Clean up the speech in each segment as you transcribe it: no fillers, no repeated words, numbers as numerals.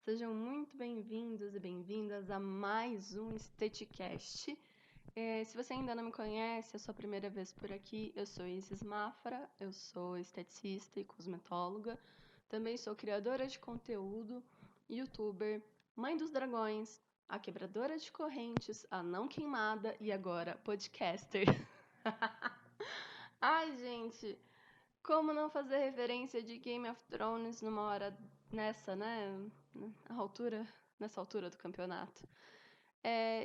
Sejam muito bem-vindos e bem-vindas a mais um Estetecast. Se você ainda não me conhece, é a sua primeira vez por aqui, eu sou Isis Mafra, eu sou esteticista e cosmetóloga, também sou criadora de conteúdo, youtuber, mãe dos dragões, a quebradora de correntes, a não queimada e agora podcaster. Ai, gente, como não fazer referência de Game of Thrones numa hora nessa, né? Nessa altura do campeonato.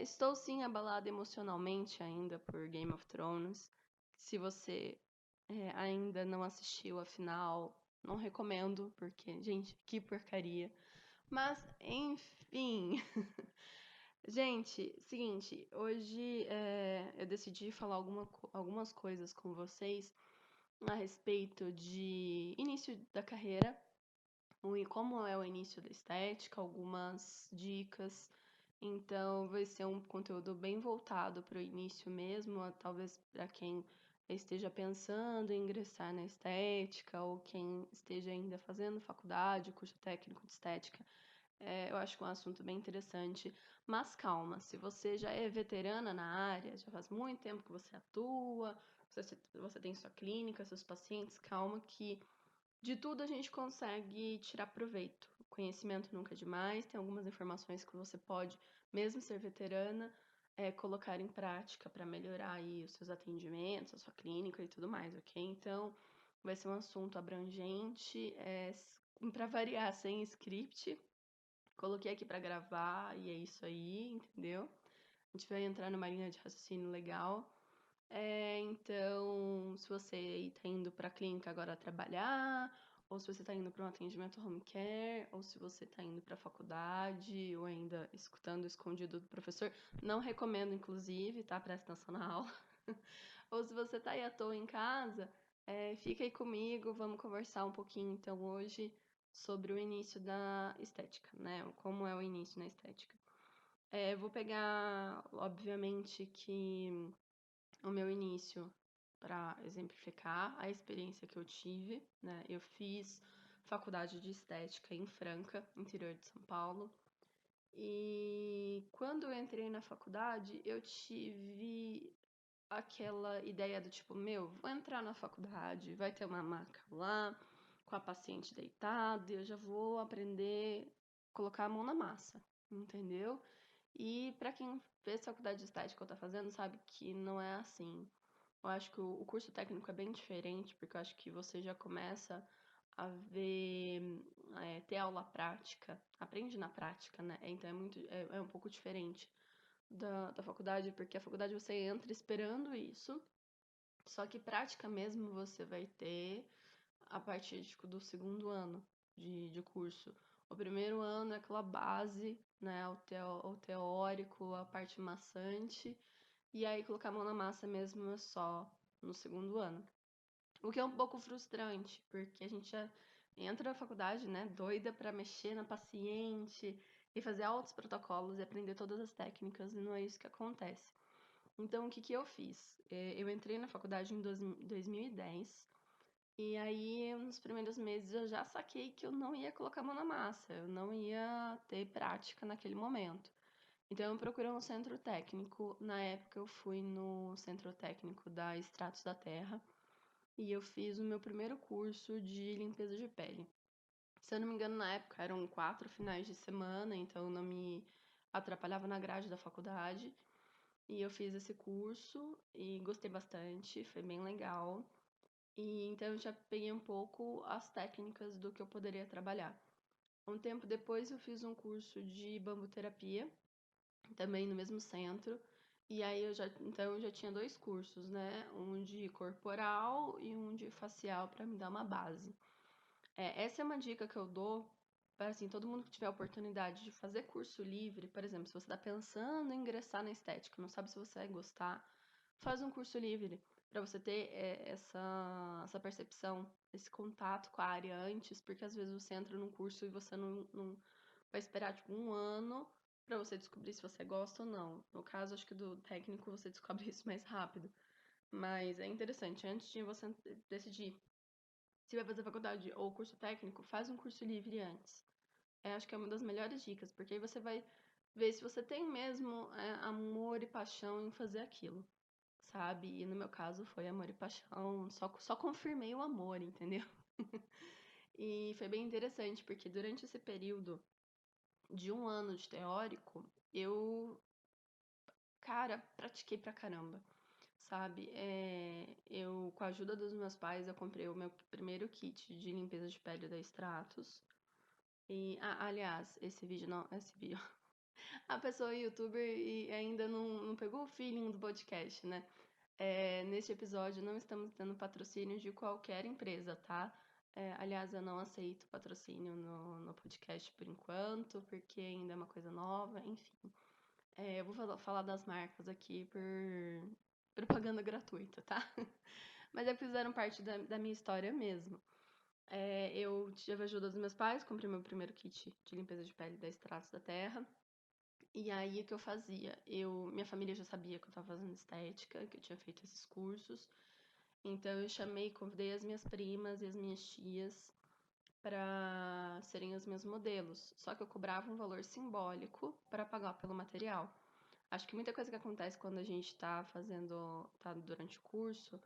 Estou sim abalada emocionalmente ainda por Game of Thrones. Se você ainda não assistiu a final, não recomendo, porque, gente, que porcaria. Mas, enfim. Gente, seguinte, hoje eu decidi falar algumas coisas com vocês a respeito de início da carreira, como é o início da estética, algumas dicas. Então, vai ser um conteúdo bem voltado para o início mesmo, talvez para quem esteja pensando em ingressar na estética ou quem esteja ainda fazendo faculdade, curso técnico de estética. Eu acho que é um assunto bem interessante. Mas calma, se você já é veterana na área, já faz muito tempo que você atua, você tem sua clínica, seus pacientes, calma que de tudo a gente consegue tirar proveito. O conhecimento nunca é demais, tem algumas informações que você pode, mesmo ser veterana, colocar em prática para melhorar aí os seus atendimentos, a sua clínica e tudo mais, ok? Então, vai ser um assunto abrangente, para variar, sem script. Coloquei aqui para gravar e é isso aí, entendeu? A gente vai entrar numa linha de raciocínio legal. Então, se você está indo para a clínica agora trabalhar, ou se você está indo para um atendimento home care, ou se você está indo para a faculdade, ou ainda escutando escondido do professor, não recomendo, inclusive, tá? Presta atenção na aula. Ou se você está aí à toa em casa, fica aí comigo, vamos conversar um pouquinho, então, hoje sobre o início da estética, né? Como é o início na estética. Vou pegar, obviamente, que o meu início para exemplificar a experiência que eu tive, né? Eu fiz faculdade de estética em Franca, interior de São Paulo. E quando eu entrei na faculdade, eu tive aquela ideia do tipo, vou entrar na faculdade, vai ter uma maca lá, com a paciente deitada, e eu já vou aprender a colocar a mão na massa, entendeu? E para quem fez faculdade de estética ou tá fazendo, sabe que não é assim. Eu acho que o curso técnico é bem diferente, porque eu acho que você já começa a ver, ter aula prática, aprende na prática, né? Então é um pouco diferente da faculdade, porque a faculdade você entra esperando isso, só que prática mesmo você vai ter a partir tipo, do segundo ano de curso. O primeiro ano é aquela base, né? O teórico, a parte maçante. E aí colocar a mão na massa mesmo é só no segundo ano. O que é um pouco frustrante, porque a gente já entra na faculdade, né, doida para mexer na paciente e fazer altos protocolos e aprender todas as técnicas, e não é isso que acontece. Então, o que eu fiz? Eu entrei na faculdade em 2010, e aí, nos primeiros meses, eu já saquei que eu não ia colocar a mão na massa, eu não ia ter prática naquele momento. Então, eu procurei um centro técnico. Na época, eu fui no centro técnico da Extratos da Terra e eu fiz o meu primeiro curso de limpeza de pele. Se eu não me engano, na época eram 4 finais de semana, então não me atrapalhava na grade da faculdade. E eu fiz esse curso e gostei bastante, foi bem legal. E então eu já peguei um pouco as técnicas do que eu poderia trabalhar. Um tempo depois eu fiz um curso de bambuterapia, também no mesmo centro. E aí eu já tinha 2 cursos, né? Um de corporal e um de facial para me dar uma base. Essa é uma dica que eu dou para assim, todo mundo que tiver a oportunidade de fazer curso livre, por exemplo, se você está pensando em ingressar na estética, não sabe se você vai gostar, faz um curso livre para você ter essa percepção, esse contato com a área antes, porque às vezes você entra num curso e você não vai esperar tipo um ano para você descobrir se você gosta ou não. No caso, acho que do técnico você descobre isso mais rápido. Mas é interessante, antes de você decidir se vai fazer faculdade ou curso técnico, faz um curso livre antes. acho que é uma das melhores dicas, porque aí você vai ver se você tem mesmo amor e paixão em fazer aquilo, sabe? E no meu caso foi amor e paixão, só confirmei o amor, entendeu? E foi bem interessante, porque durante esse período de 1 ano de teórico, eu, cara, pratiquei pra caramba, sabe? Eu, com a ajuda dos meus pais, eu comprei o meu primeiro kit de limpeza de pele da Stratos. E, aliás, esse vídeo não, esse vídeo. A pessoa é youtuber e ainda não pegou o feeling do podcast, né? Neste episódio não estamos tendo patrocínio de qualquer empresa, tá? Aliás, eu não aceito patrocínio no podcast por enquanto, porque ainda é uma coisa nova, enfim. Eu vou falar das marcas aqui por propaganda gratuita, tá? Mas é que fizeram parte da minha história mesmo. Eu tive a ajuda dos meus pais, comprei meu primeiro kit de limpeza de pele da Extratos da Terra. E aí, o que eu fazia? Minha família já sabia que eu estava fazendo estética, que eu tinha feito esses cursos. Então, eu chamei, convidei as minhas primas e as minhas tias para serem os meus modelos. Só que eu cobrava um valor simbólico para pagar pelo material. Acho que muita coisa que acontece quando a gente tá durante o curso,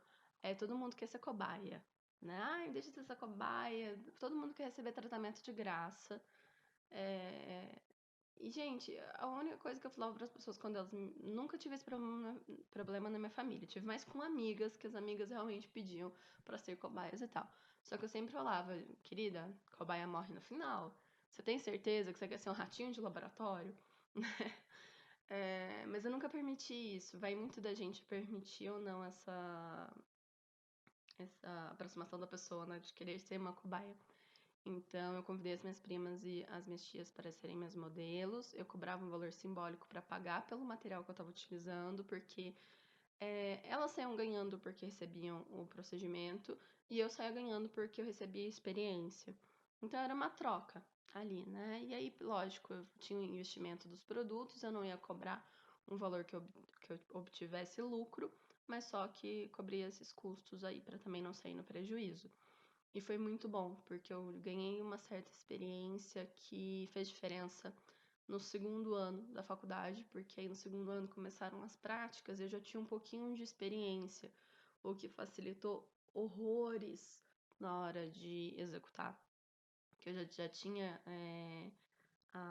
todo mundo quer ser cobaia, né? Ai, deixa de ser essa cobaia. Todo mundo quer receber tratamento de graça. É, E, gente, a única coisa que eu falava para as pessoas quando elas. Nunca tive esse problema na minha família. Tive mais com amigas, que as amigas realmente pediam para ser cobaias e tal. Só que eu sempre falava, querida, cobaia morre no final. Você tem certeza que você quer ser um ratinho de laboratório? Mas eu nunca permiti isso. Vai muito da gente permitir ou não essa aproximação da pessoa, né? De querer ser uma cobaia. Então, eu convidei as minhas primas e as minhas tias para serem meus modelos. Eu cobrava um valor simbólico para pagar pelo material que eu estava utilizando, porque elas saíam ganhando porque recebiam o procedimento e eu saía ganhando porque eu recebia experiência. Então, era uma troca ali, né? E aí, lógico, eu tinha o investimento dos produtos, eu não ia cobrar um valor que eu obtivesse lucro, mas só que cobria esses custos aí para também não sair no prejuízo. E foi muito bom, porque eu ganhei uma certa experiência que fez diferença no segundo ano da faculdade, porque aí no segundo ano começaram as práticas e eu já tinha um pouquinho de experiência, o que facilitou horrores na hora de executar. Que eu já tinha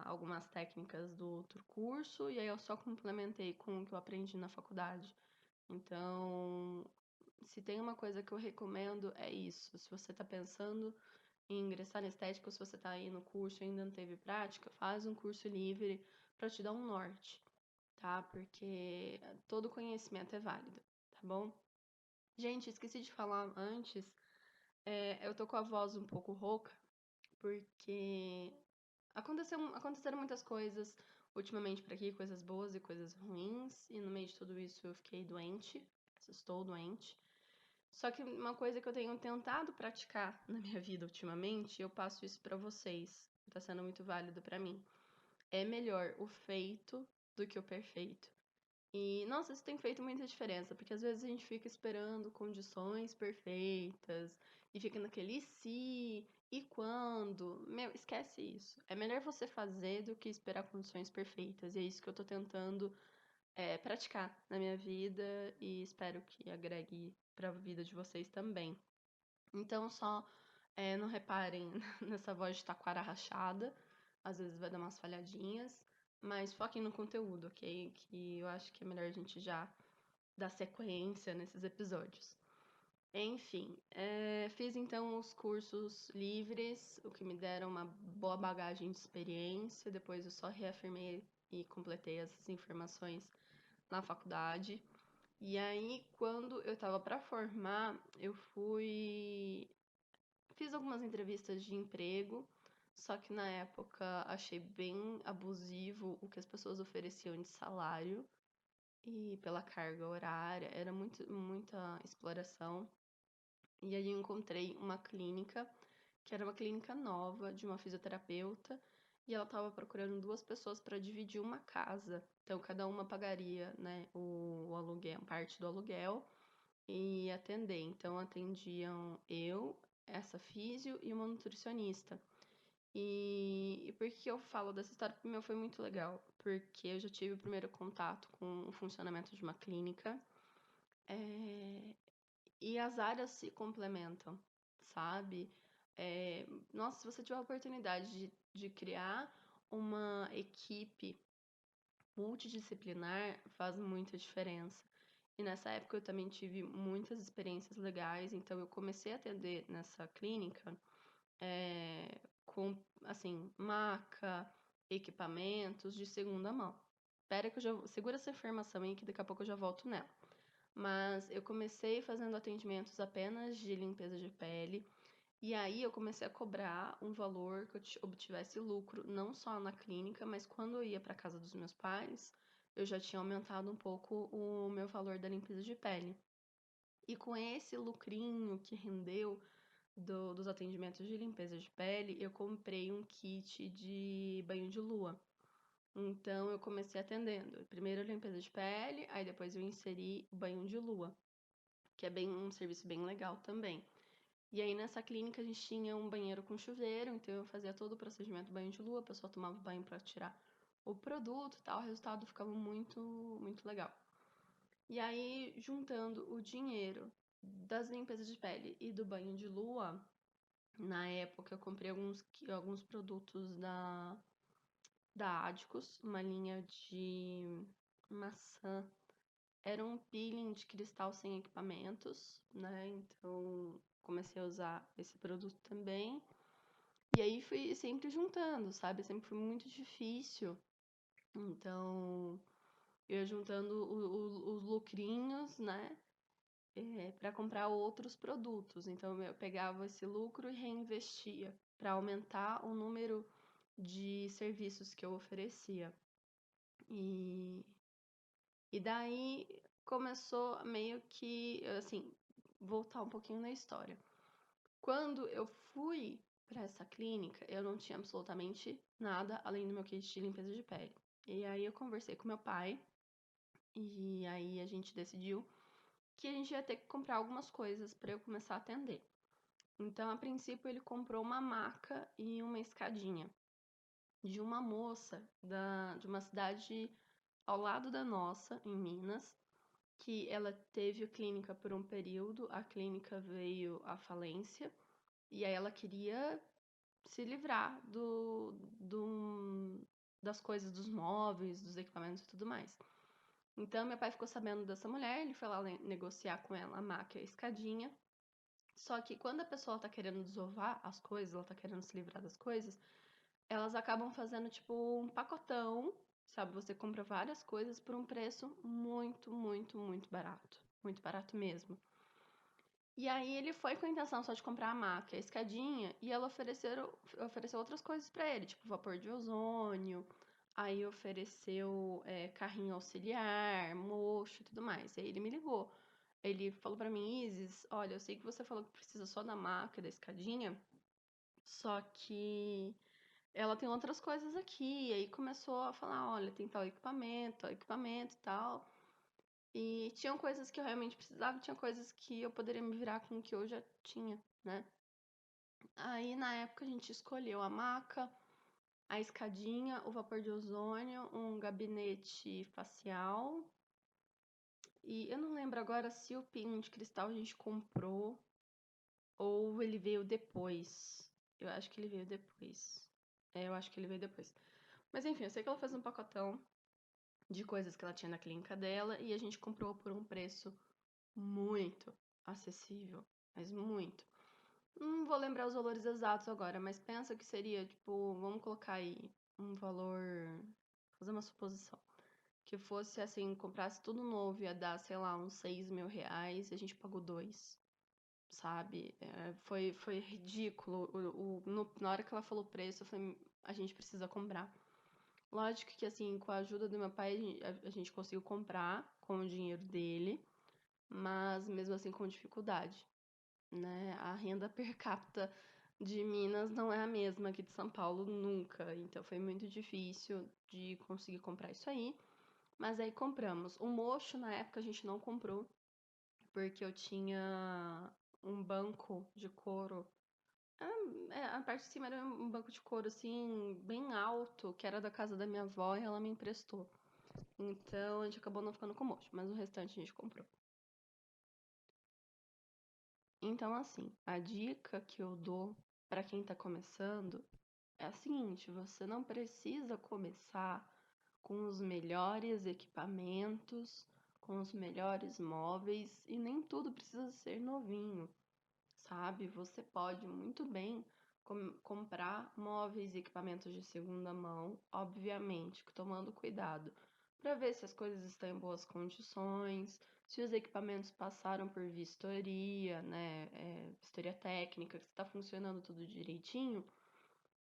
algumas técnicas do outro curso e aí eu só complementei com o que eu aprendi na faculdade. Então, se tem uma coisa que eu recomendo é isso. Se você está pensando em ingressar na estética ou se você está aí no curso e ainda não teve prática, faz um curso livre para te dar um norte, tá? Porque todo conhecimento é válido, tá bom? Gente, esqueci de falar antes, eu tô com a voz um pouco rouca, porque aconteceram muitas coisas ultimamente por aqui, coisas boas e coisas ruins, e no meio de tudo isso eu fiquei doente, estou doente. Só que uma coisa que eu tenho tentado praticar na minha vida ultimamente, eu passo isso pra vocês, tá sendo muito válido pra mim. É melhor o feito do que o perfeito. E, nossa, isso tem feito muita diferença, porque às vezes a gente fica esperando condições perfeitas e fica naquele e se e quando. Meu, esquece isso. É melhor você fazer do que esperar condições perfeitas. E é isso que eu tô tentando praticar na minha vida e espero que agregue para a vida de vocês também. Então, só não reparem nessa voz de taquara rachada, às vezes vai dar umas falhadinhas, mas foquem no conteúdo, ok? Que eu acho que é melhor a gente já dar sequência nesses episódios. Enfim, fiz então os cursos livres, o que me deram uma boa bagagem de experiência. Depois eu só reafirmei e completei essas informações na faculdade. E aí, quando eu tava pra formar, fiz algumas entrevistas de emprego, só que na época achei bem abusivo o que as pessoas ofereciam de salário e pela carga horária, era muita exploração. E aí eu encontrei uma clínica, que era uma clínica nova de uma fisioterapeuta, e ela estava procurando 2 pessoas para dividir uma casa. Então cada uma pagaria, né, o aluguel, parte do aluguel e atender. Então atendiam eu, essa físio e uma nutricionista. E por que eu falo dessa história? Porque, meu, foi muito legal. Porque eu já tive o primeiro contato com o funcionamento de uma clínica. E as áreas se complementam, sabe? Nossa, se você tiver a oportunidade de criar uma equipe multidisciplinar, faz muita diferença. E nessa época eu também tive muitas experiências legais, então eu comecei a atender nessa clínica com, assim, maca, equipamentos de segunda mão. Espera que eu já... Segura essa informação aí que daqui a pouco eu já volto nela. Mas eu comecei fazendo atendimentos apenas de limpeza de pele. E aí eu comecei a cobrar um valor que eu obtivesse lucro, não só na clínica, mas quando eu ia para casa dos meus pais, eu já tinha aumentado um pouco o meu valor da limpeza de pele. E com esse lucrinho que rendeu dos atendimentos de limpeza de pele, eu comprei um kit de banho de lua. Então eu comecei atendendo. Primeiro a limpeza de pele, aí depois eu inseri banho de lua, que é bem um serviço bem legal também. E aí nessa clínica a gente tinha um banheiro com chuveiro, então eu fazia todo o procedimento banho de lua, a pessoa tomava banho para tirar o produto e tal, o resultado ficava muito, muito legal. E aí, juntando o dinheiro das limpezas de pele e do banho de lua, na época eu comprei alguns produtos da Adicus, uma linha de maçã. Era um peeling de cristal sem equipamentos, né? Então comecei a usar esse produto também. E aí fui sempre juntando, sabe? Sempre foi muito difícil. Então eu ia juntando os lucrinhos, né? Para comprar outros produtos. Então eu pegava esse lucro e reinvestia para aumentar o número de serviços que eu oferecia. E daí começou meio que, assim, voltar um pouquinho na história. Quando eu fui para essa clínica, eu não tinha absolutamente nada além do meu kit de limpeza de pele. E aí eu conversei com meu pai e aí a gente decidiu que a gente ia ter que comprar algumas coisas para eu começar a atender. Então, a princípio, ele comprou uma maca e uma escadinha de uma moça de uma cidade ao lado da nossa, em Minas, que ela teve clínica por um período, a clínica veio à falência, e aí ela queria se livrar das coisas, dos móveis, dos equipamentos e tudo mais. Então, meu pai ficou sabendo dessa mulher, ele foi lá negociar com ela a maca e a escadinha. Só que quando a pessoa tá querendo desovar as coisas, ela tá querendo se livrar das coisas, elas acabam fazendo tipo um pacotão, sabe? Você compra várias coisas por um preço muito, muito, muito barato. Muito barato mesmo. E aí ele foi com a intenção só de comprar a maca, a escadinha, e ela ofereceu outras coisas pra ele, tipo vapor de ozônio, aí ofereceu carrinho auxiliar, mocho e tudo mais. E aí ele me ligou. Ele falou pra mim, Isis, olha, eu sei que você falou que precisa só da maca, da escadinha, só que ela tem outras coisas aqui. E aí começou a falar, olha, tem tal equipamento e tal. E tinham coisas que eu realmente precisava, tinha coisas que eu poderia me virar com o que eu já tinha, né? Aí na época a gente escolheu a maca, a escadinha, o vapor de ozônio, um gabinete facial. E eu não lembro agora se o pino de cristal a gente comprou ou ele veio depois. Eu acho que ele veio depois. Eu acho que ele veio depois. Mas enfim, eu sei que ela fez um pacotão de coisas que ela tinha na clínica dela e a gente comprou por um preço muito acessível. Mas muito. Não vou lembrar os valores exatos agora, mas pensa que seria, tipo, vamos colocar aí um valor. Fazer uma suposição. Que fosse assim, comprasse tudo novo, ia dar, sei lá, uns 6.000 reais e a gente pagou 2. Sabe? Foi ridículo. Na hora que ela falou o preço, eu falei, a gente precisa comprar. Lógico que, assim, com a ajuda do meu pai, a gente conseguiu comprar com o dinheiro dele, mas mesmo assim com dificuldade, né? A renda per capita de Minas não é a mesma aqui de São Paulo nunca, então foi muito difícil de conseguir comprar isso aí. Mas aí compramos. O mocho, na época, a gente não comprou, porque eu tinha um banco de couro A parte de cima era um banco de couro, assim, bem alto, que era da casa da minha avó e ela me emprestou. Então a gente acabou não ficando com o mocho, mas o restante a gente comprou. Então, assim, a dica que eu dou pra quem tá começando é a seguinte: você não precisa começar com os melhores equipamentos, com os melhores móveis e nem tudo precisa ser novinho, sabe? Você pode muito bem comprar móveis e equipamentos de segunda mão, obviamente, tomando cuidado para ver se as coisas estão em boas condições, se os equipamentos passaram por vistoria, né? Vistoria técnica, que está funcionando tudo direitinho.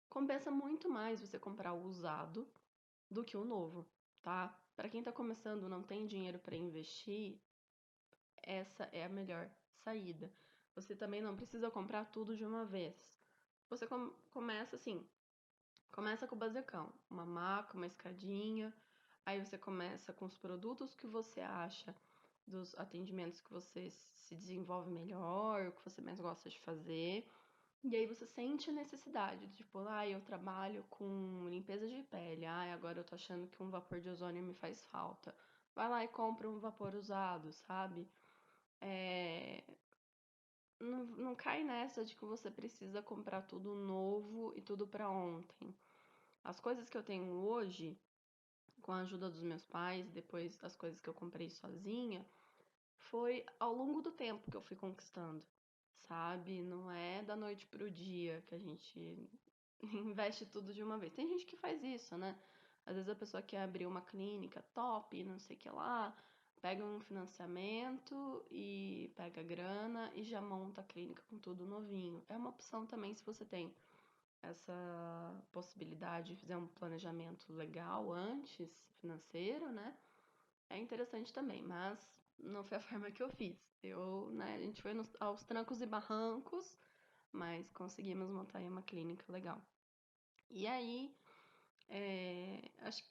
Compensa muito mais você comprar o usado do que o novo, tá? Para quem tá começando, não tem dinheiro para investir, essa é a melhor saída. Você também não precisa comprar tudo de uma vez. Você começa assim, começa com o basicão, uma maca, uma escadinha, aí você começa com os produtos que você acha dos atendimentos que você se desenvolve melhor, o que você mais gosta de fazer. E aí você sente a necessidade, tipo, eu trabalho com limpeza de pele, agora eu tô achando que um vapor de ozônio me faz falta. Vai lá e compra um vapor usado, sabe? É, não cai nessa de que você precisa comprar tudo novo e tudo pra ontem. As coisas que eu tenho hoje, com a ajuda dos meus pais, depois das coisas que eu comprei sozinha, foi ao longo do tempo que eu fui conquistando, sabe? Não é da noite pro dia que a gente investe tudo de uma vez. Tem gente que faz isso, né? Às vezes a pessoa quer abrir uma clínica top, não sei o que lá, pega um financiamento e pega grana e já monta a clínica com tudo novinho. É uma opção também se você tem essa possibilidade de fazer um planejamento legal antes, financeiro, né? É interessante também, mas não foi a forma que eu fiz. A gente foi aos trancos e barrancos, mas conseguimos montar aí uma clínica legal. E aí, acho que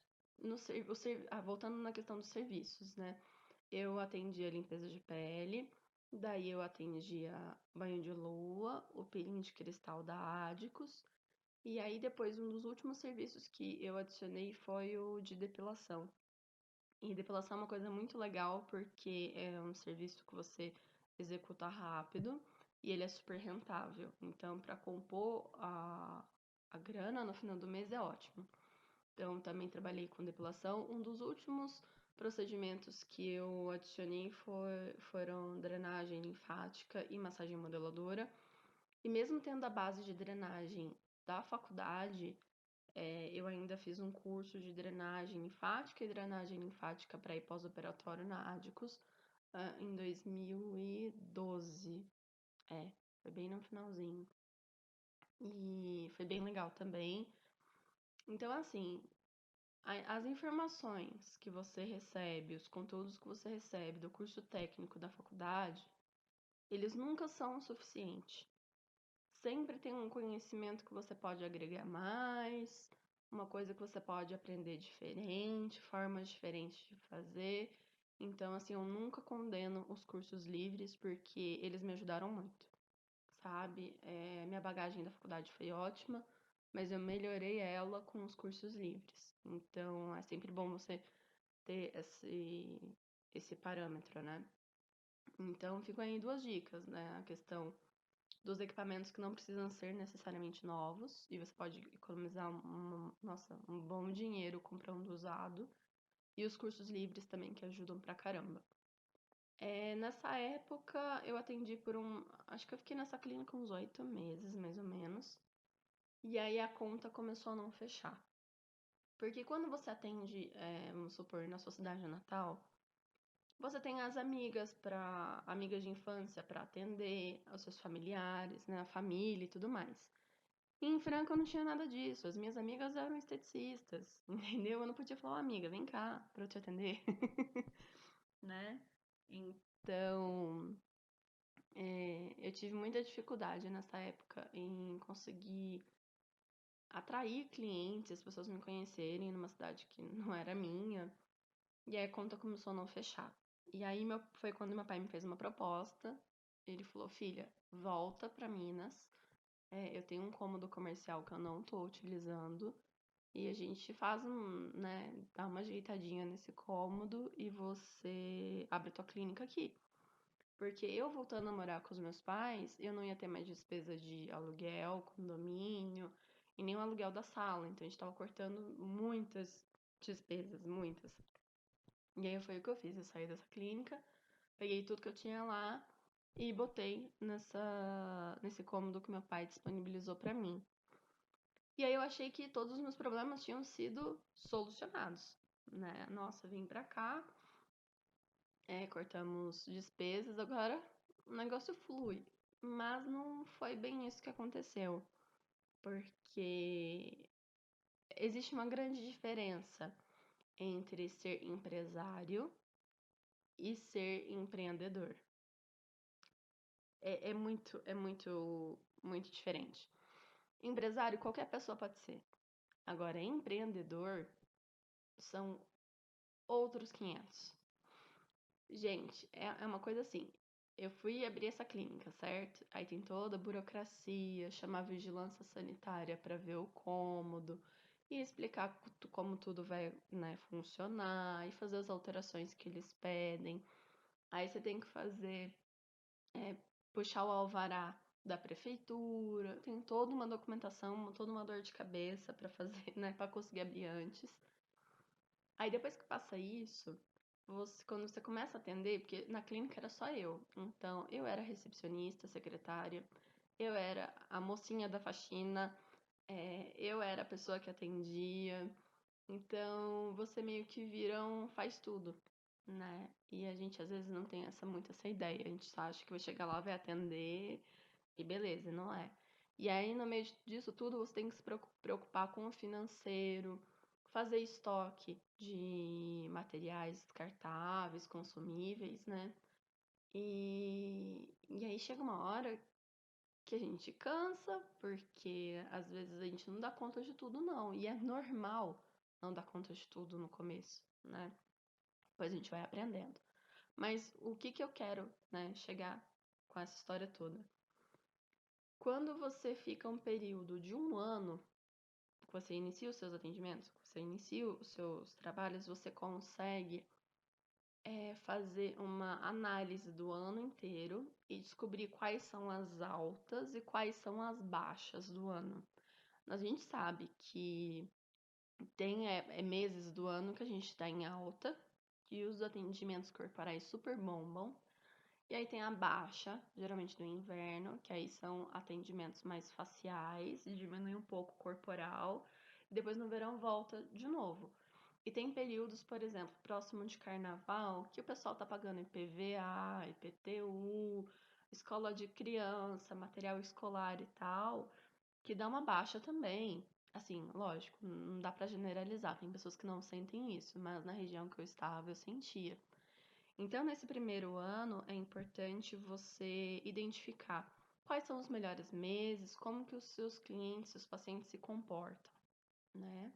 voltando na questão dos serviços, né? Eu atendia limpeza de pele, daí eu atendia banho de lua, o peeling de cristal da Adicus, e aí depois um dos últimos serviços que eu adicionei foi o de depilação. E depilação é uma coisa muito legal porque é um serviço que você executa rápido e ele é super rentável. Então, para compor a grana no final do mês é ótimo. Então, também trabalhei com depilação. Um dos últimos procedimentos que eu adicionei foram drenagem linfática e massagem modeladora. E mesmo tendo a base de drenagem da faculdade, eu ainda fiz um curso de drenagem linfática e drenagem linfática para ir pós-operatório na Adicus em 2012. Foi bem no finalzinho. E foi bem legal também. Então, assim, as informações que você recebe, os conteúdos que você recebe do curso técnico da faculdade, eles nunca são o suficiente. Sempre tem um conhecimento que você pode agregar mais, uma coisa que você pode aprender diferente, formas diferentes de fazer. Então, assim, eu nunca condeno os cursos livres porque eles me ajudaram muito, sabe? Minha bagagem da faculdade foi ótima, mas eu melhorei ela com os cursos livres. Então, é sempre bom você ter esse parâmetro, né? Então, ficam aí duas dicas, né? A questão dos equipamentos que não precisam ser necessariamente novos, e você pode economizar um bom dinheiro comprando usado, e os cursos livres também, que ajudam pra caramba. Nessa época, eu atendi acho que eu fiquei nessa clínica uns 8 meses, mais ou menos, e aí a conta começou a não fechar. Porque quando você atende, vamos supor, na sua cidade natal, você tem as amigas de infância para atender, os seus familiares, né, a família e tudo mais. E em Franca eu não tinha nada disso. As minhas amigas eram esteticistas, entendeu? Eu não podia falar, amiga, vem cá pra eu te atender, né? Então, eu tive muita dificuldade nessa época em conseguir atrair clientes, as pessoas me conhecerem numa cidade que não era minha. E aí a conta começou a não fechar. E aí foi quando meu pai me fez uma proposta. Ele falou, filha, volta pra Minas. eu tenho um cômodo comercial que eu não tô utilizando e a gente faz né, dá uma ajeitadinha nesse cômodo e você abre tua clínica aqui. Porque eu voltando a morar com os meus pais, eu não ia ter mais despesa de aluguel, condomínio e nem o aluguel da sala. Então a gente tava cortando muitas despesas, muitas. E aí foi o que eu fiz, eu saí dessa clínica, peguei tudo que eu tinha lá e botei nesse cômodo que meu pai disponibilizou pra mim. E aí eu achei que todos os meus problemas tinham sido solucionados, né? Nossa, vim pra cá, cortamos despesas, agora o negócio flui. Mas não foi bem isso que aconteceu, porque existe uma grande diferença entre ser empresário e ser empreendedor. Muito diferente. Empresário, qualquer pessoa pode ser. Agora, empreendedor são outros 500. Gente, é uma coisa assim. Eu fui abrir essa clínica, certo? Aí tem toda a burocracia, chamar a vigilância sanitária para ver o cômodo e explicar como tudo vai, né, funcionar e fazer as alterações que eles pedem. Aí você tem que fazer, puxar o alvará da prefeitura, tem toda uma documentação, toda uma dor de cabeça para fazer, né, para conseguir abrir antes. Aí depois que passa isso, quando você começa a atender, porque na clínica era só eu, então eu era recepcionista, secretária, eu era a mocinha da faxina, eu era a pessoa que atendia, então você meio que vira um faz tudo, né? E a gente às vezes não tem muito essa ideia, a gente só acha que vai chegar lá, vai atender e beleza, não é. E aí, no meio disso tudo, você tem que se preocupar com o financeiro, fazer estoque de materiais descartáveis, consumíveis, né? E aí chega uma hora que a gente cansa, porque às vezes a gente não dá conta de tudo, não. E é normal não dar conta de tudo no começo, né? Depois a gente vai aprendendo. Mas o que eu quero, né, chegar com essa história toda? Quando você fica um período de 1 ano, você inicia os seus atendimentos, você inicia os seus trabalhos, você consegue fazer uma análise do ano inteiro e descobrir quais são as altas e quais são as baixas do ano. A gente sabe que tem meses do ano que a gente está em alta, que os atendimentos corporais super bombam, e aí tem a baixa, geralmente no inverno, que aí são atendimentos mais faciais, diminui um pouco o corporal, e depois no verão volta de novo. E tem períodos, por exemplo, próximo de carnaval, que o pessoal tá pagando IPVA, IPTU, escola de criança, material escolar e tal, que dá uma baixa também. Assim, lógico, não dá pra generalizar, tem pessoas que não sentem isso, mas na região que eu estava eu sentia. Então, nesse primeiro ano, é importante você identificar quais são os melhores meses, como que os seus clientes, seus pacientes se comportam, né?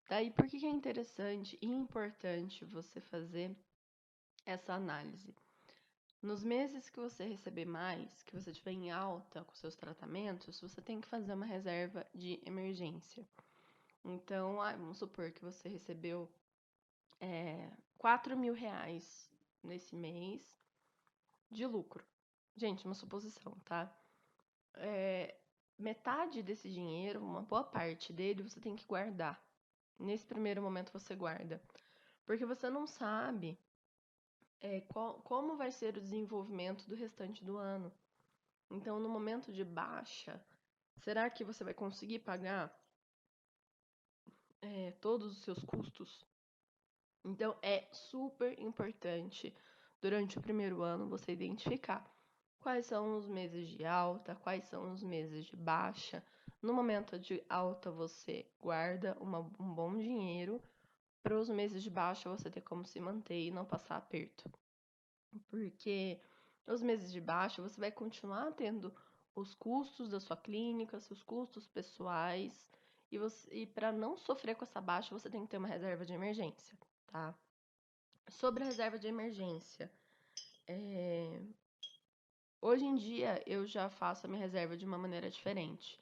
Daí, por que é interessante e importante você fazer essa análise? Nos meses que você receber mais, que você estiver em alta com seus tratamentos, você tem que fazer uma reserva de emergência. Então, vamos supor que você recebeu 4.000 reais nesse mês de lucro. Gente, uma suposição, tá? Metade desse dinheiro, uma boa parte dele, você tem que guardar. Nesse primeiro momento você guarda. Porque você não sabe como vai ser o desenvolvimento do restante do ano. Então, no momento de baixa, será que você vai conseguir pagar todos os seus custos? Então, é super importante, durante o primeiro ano, você identificar quais são os meses de alta, quais são os meses de baixa. No momento de alta, você guarda um bom dinheiro. Para os meses de baixa, você ter como se manter e não passar aperto. Porque nos meses de baixa, você vai continuar tendo os custos da sua clínica, seus custos pessoais. E para não sofrer com essa baixa, você tem que ter uma reserva de emergência, tá? Sobre a reserva de emergência, Hoje em dia, eu já faço a minha reserva de uma maneira diferente.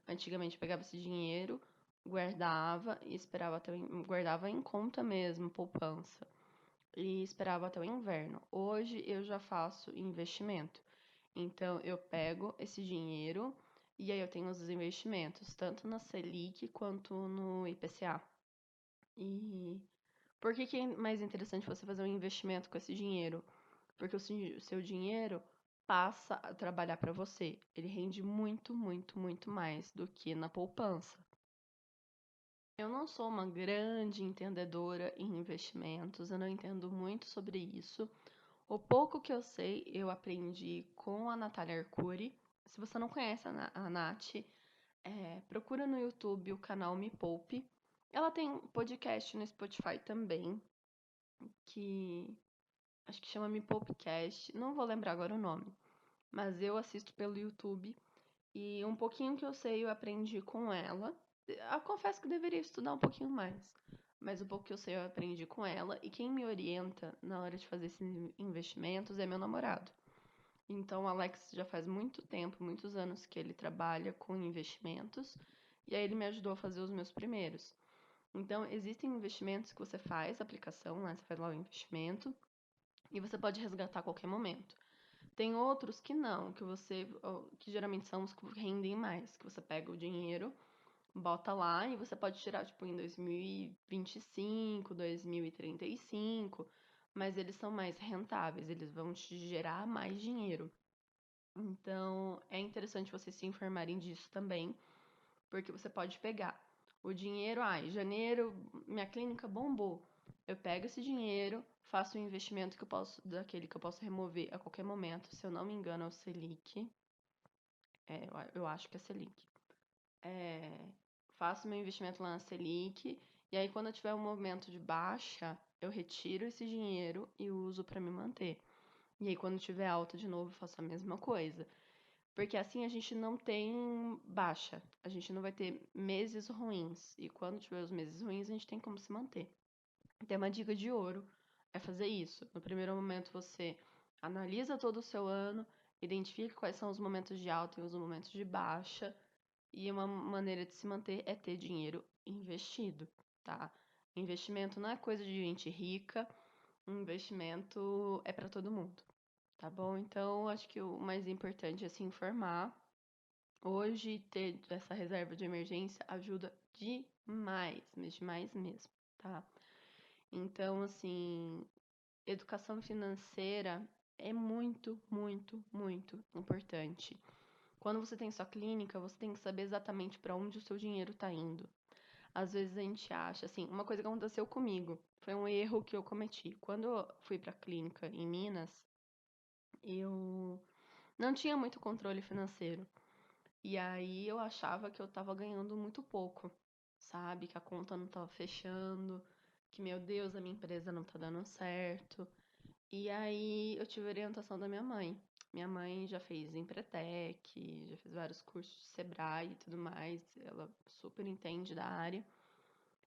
Antigamente, eu pegava esse dinheiro, guardava e esperava até guardava em conta mesmo, poupança, e esperava até o inverno. Hoje, eu já faço investimento. Então, eu pego esse dinheiro e aí eu tenho os investimentos, tanto na Selic quanto no IPCA. E por que que é mais interessante você fazer um investimento com esse dinheiro? Porque o seu dinheiro passa a trabalhar para você. Ele rende muito, muito, muito mais do que na poupança. Eu não sou uma grande entendedora em investimentos, eu não entendo muito sobre isso. O pouco que eu sei, eu aprendi com a Natália Arcuri. Se você não conhece a Nath, procura no YouTube o canal Me Poupe. Ela tem um podcast no Spotify também, que acho que chama Me Poupecast. Não vou lembrar agora o nome, mas eu assisto pelo YouTube e um pouquinho que eu sei eu aprendi com ela. Eu confesso que deveria estudar um pouquinho mais, mas o pouco que eu sei eu aprendi com ela e quem me orienta na hora de fazer esses investimentos é meu namorado. Então, o Alex já faz muito tempo, muitos anos que ele trabalha com investimentos e aí ele me ajudou a fazer os meus primeiros. Então, existem investimentos que você faz, aplicação, né? Você faz lá o investimento e você pode resgatar a qualquer momento. Tem outros que não, que geralmente são os que rendem mais, que você pega o dinheiro, bota lá e você pode tirar, tipo, em 2025, 2035, mas eles são mais rentáveis, eles vão te gerar mais dinheiro. Então, é interessante vocês se informarem disso também, porque você pode pegar o dinheiro, em janeiro minha clínica bombou. Eu pego esse dinheiro, faço um investimento daquele que eu posso remover a qualquer momento, se eu não me engano é o Selic. Eu acho que é Selic. É, faço meu investimento lá na Selic, e aí quando eu tiver um momento de baixa, eu retiro esse dinheiro e uso para me manter. E aí quando tiver alta de novo, eu faço a mesma coisa. Porque assim a gente não tem baixa, a gente não vai ter meses ruins. E quando tiver os meses ruins, a gente tem como se manter. Então, uma dica de ouro é fazer isso. No primeiro momento, você analisa todo o seu ano, identifica quais são os momentos de alta e os momentos de baixa. E uma maneira de se manter é ter dinheiro investido, tá? Investimento não é coisa de gente rica, investimento é para todo mundo, tá bom? Então, acho que o mais importante é se informar. Hoje, ter essa reserva de emergência ajuda demais, mas demais mesmo, tá? Então, assim, educação financeira é muito, muito, muito importante. Quando você tem sua clínica, você tem que saber exatamente para onde o seu dinheiro está indo. Às vezes a gente acha, assim, uma coisa que aconteceu comigo, foi um erro que eu cometi. Quando eu fui para a clínica em Minas, eu não tinha muito controle financeiro. E aí eu achava que eu tava ganhando muito pouco, sabe? Que a conta não tava fechando, que, meu Deus, a minha empresa não tá dando certo. E aí eu tive orientação da minha mãe. Minha mãe já fez Empretec, já fez vários cursos de Sebrae e tudo mais. Ela super entende da área.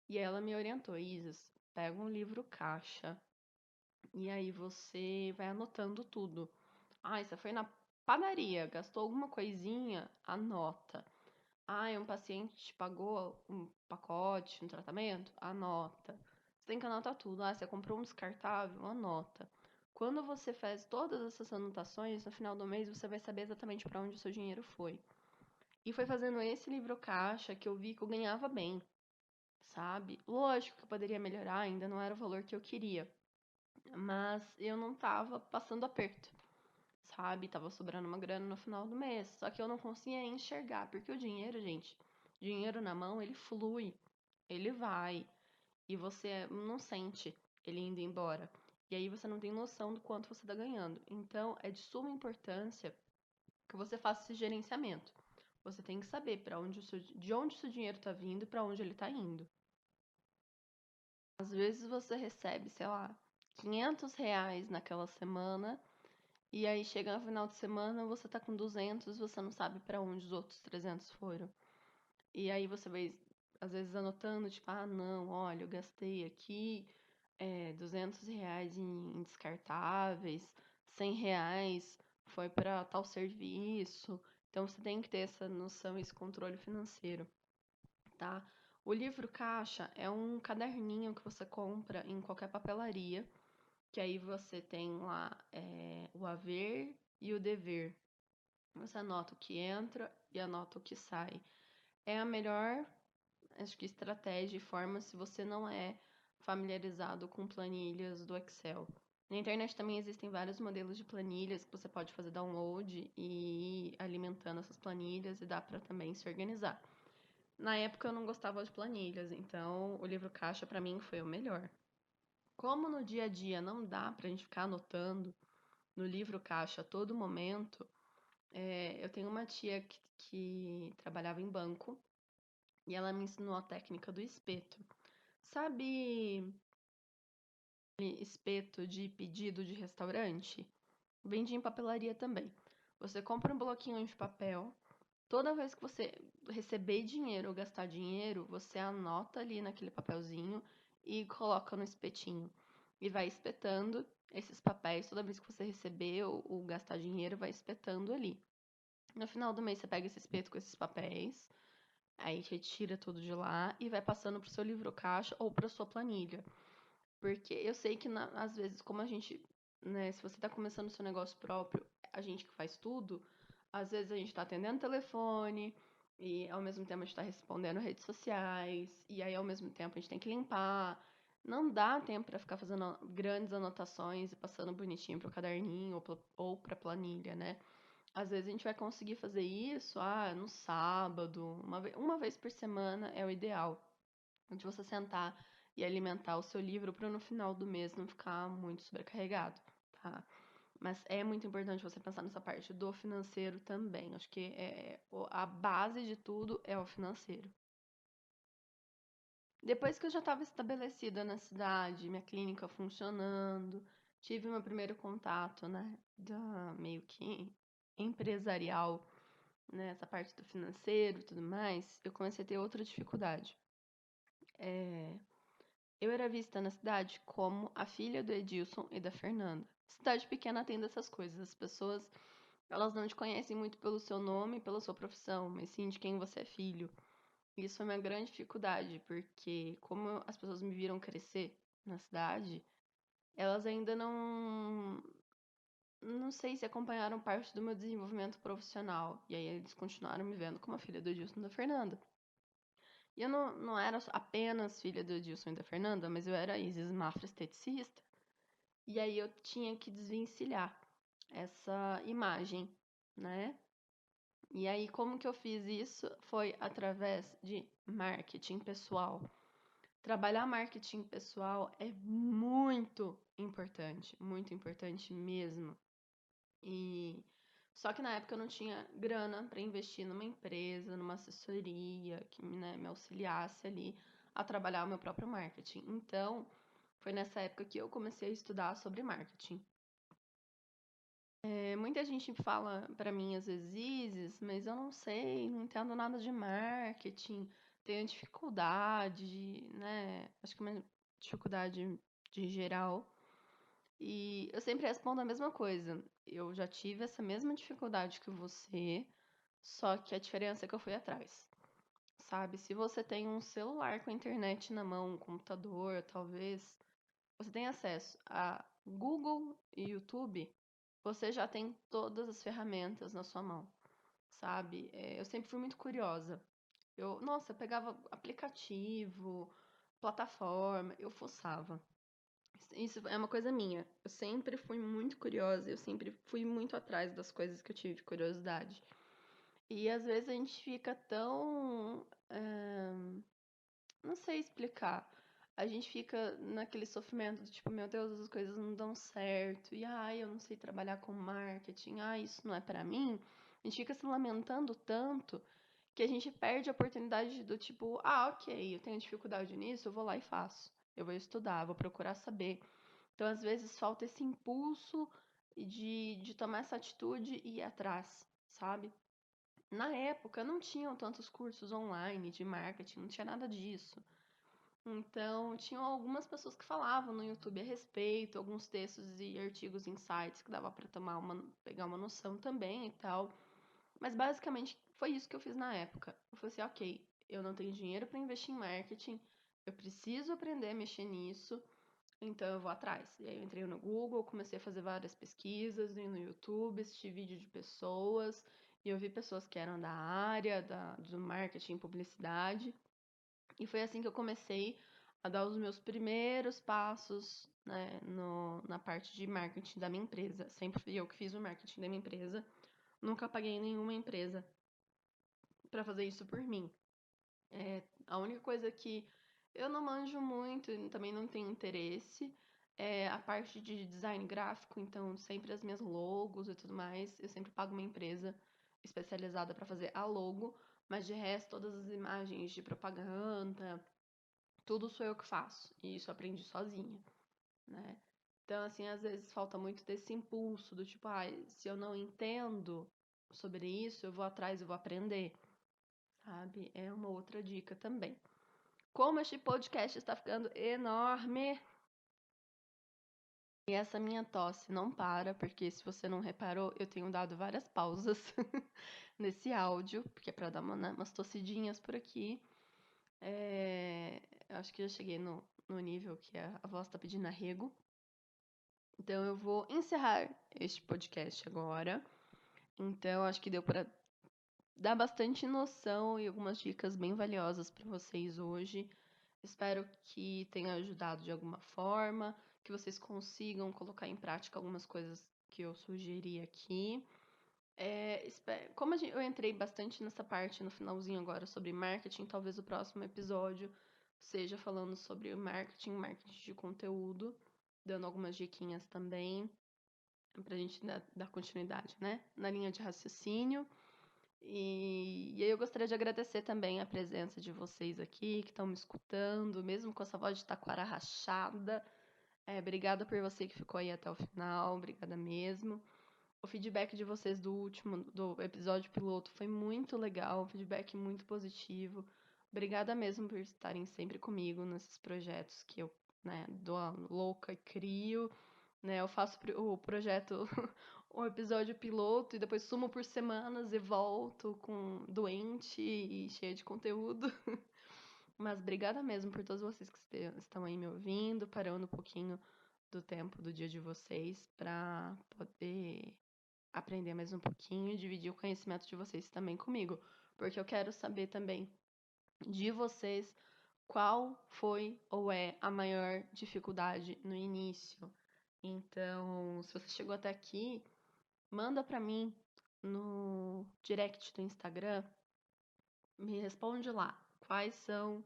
E ela me orientou, Isis, pega um livro caixa e aí você vai anotando tudo. Você foi na padaria, gastou alguma coisinha? Anota. Um paciente te pagou um pacote, um tratamento? Anota. Você tem que anotar tudo. Você comprou um descartável? Anota. Quando você faz todas essas anotações, no final do mês você vai saber exatamente para onde o seu dinheiro foi. E foi fazendo esse livro caixa que eu vi que eu ganhava bem, sabe? Lógico que eu poderia melhorar, ainda não era o valor que eu queria, mas eu não tava passando aperto, sabe? Tava sobrando uma grana no final do mês. Só que eu não conseguia enxergar, porque o dinheiro, gente, dinheiro na mão, ele flui, ele vai, e você não sente ele indo embora. E aí você não tem noção do quanto você tá ganhando. Então, é de suma importância que você faça esse gerenciamento. Você tem que saber de onde o seu dinheiro tá vindo e para onde ele tá indo. Às vezes você recebe, sei lá, R$ 500 naquela semana. E aí chega no final de semana, você tá com 200, você não sabe pra onde os outros 300 foram. E aí você vai, às vezes, anotando, tipo, não, olha, eu gastei aqui R$ 200 em descartáveis, R$ 100 foi para tal serviço. Então você tem que ter essa noção, esse controle financeiro, tá? O livro caixa é um caderninho que você compra em qualquer papelaria, que aí você tem lá o haver e o dever. Você anota o que entra e anota o que sai. É a melhor, acho que, estratégia e forma se você não é familiarizado com planilhas do Excel. Na internet também existem vários modelos de planilhas que você pode fazer download e ir alimentando essas planilhas e dá para também se organizar. Na época eu não gostava de planilhas, então o livro caixa para mim foi o melhor. Como no dia a dia não dá pra gente ficar anotando no livro caixa a todo momento, eu tenho uma tia que trabalhava em banco e ela me ensinou a técnica do espeto. Sabe espeto de pedido de restaurante? Vende em papelaria também. Você compra um bloquinho de papel. Toda vez que você receber dinheiro ou gastar dinheiro, você anota ali naquele papelzinho e coloca no espetinho. E vai espetando esses papéis. Toda vez que você receber ou gastar dinheiro, vai espetando ali. No final do mês, você pega esse espeto com esses papéis, aí retira tudo de lá e vai passando pro seu livro caixa ou pra sua planilha. Porque eu sei que, às vezes, como a gente, né, se você tá começando o seu negócio próprio, a gente que faz tudo, às vezes a gente tá atendendo telefone e ao mesmo tempo a gente tá respondendo redes sociais e aí ao mesmo tempo a gente tem que limpar. Não dá tempo pra ficar fazendo grandes anotações e passando bonitinho pro caderninho ou pra planilha, né? Às vezes a gente vai conseguir fazer isso, no sábado, uma vez por semana é o ideal de você sentar e alimentar o seu livro para no final do mês não ficar muito sobrecarregado, tá? Mas é muito importante você pensar nessa parte do financeiro também. Acho que a base de tudo é o financeiro. Depois que eu já estava estabelecida na cidade, minha clínica funcionando, tive meu primeiro contato, né, da meio que empresarial, né, essa parte do financeiro e tudo mais, eu comecei a ter outra dificuldade. Eu era vista na cidade como a filha do Edilson e da Fernanda. Cidade pequena tem dessas coisas. As pessoas, elas não te conhecem muito pelo seu nome e pela sua profissão, mas sim de quem você é filho. Isso foi minha grande dificuldade, porque como as pessoas me viram crescer na cidade, elas ainda não sei se acompanharam parte do meu desenvolvimento profissional. E aí eles continuaram me vendo como a filha do Edilson e da Fernanda. E eu não era apenas filha do Edilson e da Fernanda, mas eu era a Isis Mafra esteticista. E aí eu tinha que desvencilhar essa imagem, né? E aí como que eu fiz isso? Foi através de marketing pessoal. Trabalhar marketing pessoal é muito importante mesmo. E só que na época eu não tinha grana para investir numa empresa, numa assessoria que, né, me auxiliasse ali a trabalhar o meu próprio marketing. Então, foi nessa época que eu comecei a estudar sobre marketing. Muita gente fala para mim às vezes, Isis, mas eu não sei, não entendo nada de marketing, tenho dificuldade, né? Acho que uma dificuldade de geral. E eu sempre respondo a mesma coisa. Eu já tive essa mesma dificuldade que você, só que a diferença é que eu fui atrás. Sabe? Se você tem um celular com a internet na mão, um computador, talvez, você tem acesso a Google e YouTube, você já tem todas as ferramentas na sua mão, sabe? Eu sempre fui muito curiosa. Nossa, eu pegava aplicativo, plataforma, eu fuçava. Isso é uma coisa minha. Eu sempre fui muito curiosa, eu sempre fui muito atrás das coisas que eu tive curiosidade. E às vezes a gente fica tão. Não sei explicar. A gente fica naquele sofrimento do tipo, meu Deus, as coisas não dão certo. E ai, eu não sei trabalhar com marketing. Ai, isso não é pra mim. A gente fica se lamentando tanto que a gente perde a oportunidade do tipo, ok, eu tenho dificuldade nisso, eu vou lá e faço. Eu vou estudar, vou procurar saber. Então, às vezes, falta esse impulso de tomar essa atitude e ir atrás, sabe? Na época, não tinham tantos cursos online de marketing, não tinha nada disso. Então, tinham algumas pessoas que falavam no YouTube a respeito, alguns textos e artigos em sites que dava pra pegar uma noção também e tal. Mas basicamente foi isso que eu fiz na época. Eu falei assim, ok, eu não tenho dinheiro pra investir em marketing, eu preciso aprender a mexer nisso, então eu vou atrás. E aí eu entrei no Google, comecei a fazer várias pesquisas, e no YouTube, assisti vídeo de pessoas, e eu vi pessoas que eram da área do marketing e publicidade. E foi assim que eu comecei a dar os meus primeiros passos, né, na parte de marketing da minha empresa. Sempre fui eu que fiz o marketing da minha empresa. Nunca paguei nenhuma empresa para fazer isso por mim. A única coisa que eu não manjo muito e também não tenho interesse é a parte de design gráfico, então sempre as minhas logos e tudo mais, eu sempre pago uma empresa especializada para fazer a logo, mas de resto todas as imagens de propaganda, tudo sou eu que faço, e isso eu aprendi sozinha, né? Então, assim, às vezes falta muito desse impulso do tipo, se eu não entendo sobre isso, eu vou atrás, eu vou aprender, sabe? É uma outra dica também. Como este podcast está ficando enorme, e essa minha tosse não para, porque se você não reparou, eu tenho dado várias pausas nesse áudio, porque é pra dar umas tossidinhas por aqui. Eu acho que já cheguei no nível que a voz tá pedindo arrego. Então eu vou encerrar este podcast agora. Então acho que deu para dar bastante noção e algumas dicas bem valiosas para vocês hoje. Espero que tenha ajudado de alguma forma, que vocês consigam colocar em prática algumas coisas que eu sugeri aqui. Como eu entrei bastante nessa parte no finalzinho agora sobre marketing, talvez o próximo episódio seja falando sobre marketing de conteúdo, dando algumas diquinhas também pra gente dar continuidade, né? Na linha de raciocínio. E aí eu gostaria de agradecer também a presença de vocês aqui, que estão me escutando, mesmo com essa voz de taquara rachada. Obrigada por você que ficou aí até o final, obrigada mesmo. O feedback de vocês do episódio piloto foi muito legal, um feedback muito positivo. Obrigada mesmo por estarem sempre comigo nesses projetos que eu, né, dou a louca e crio, né? Eu faço o projeto, o episódio piloto e depois sumo por semanas e volto com doente e cheia de conteúdo. Mas obrigada mesmo por todos vocês que estão aí me ouvindo, parando um pouquinho do tempo do dia de vocês para poder aprender mais um pouquinho e dividir o conhecimento de vocês também comigo, porque eu quero saber também de vocês qual foi ou é a maior dificuldade no início. Então, se você chegou até aqui, manda pra mim no direct do Instagram, me responde lá quais são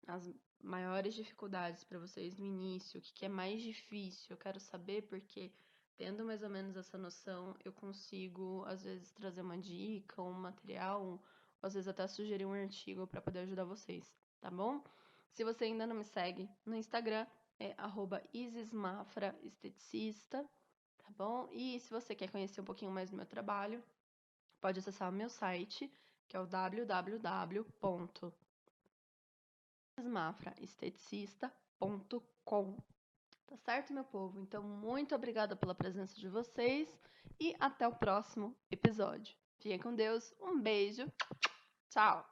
as maiores dificuldades para vocês no início, o que que é mais difícil. Eu quero saber porque tendo mais ou menos essa noção, eu consigo às vezes trazer uma dica, um material, ou às vezes até sugerir um artigo para poder ajudar vocês, tá bom? Se você ainda não me segue no Instagram, é @isismafraesteticista, tá bom? E se você quer conhecer um pouquinho mais do meu trabalho, pode acessar o meu site, que é o www.ismafraesteticista.com. Tá certo, meu povo? Então, muito obrigada pela presença de vocês e até o próximo episódio. Fiquem com Deus, um beijo, tchau!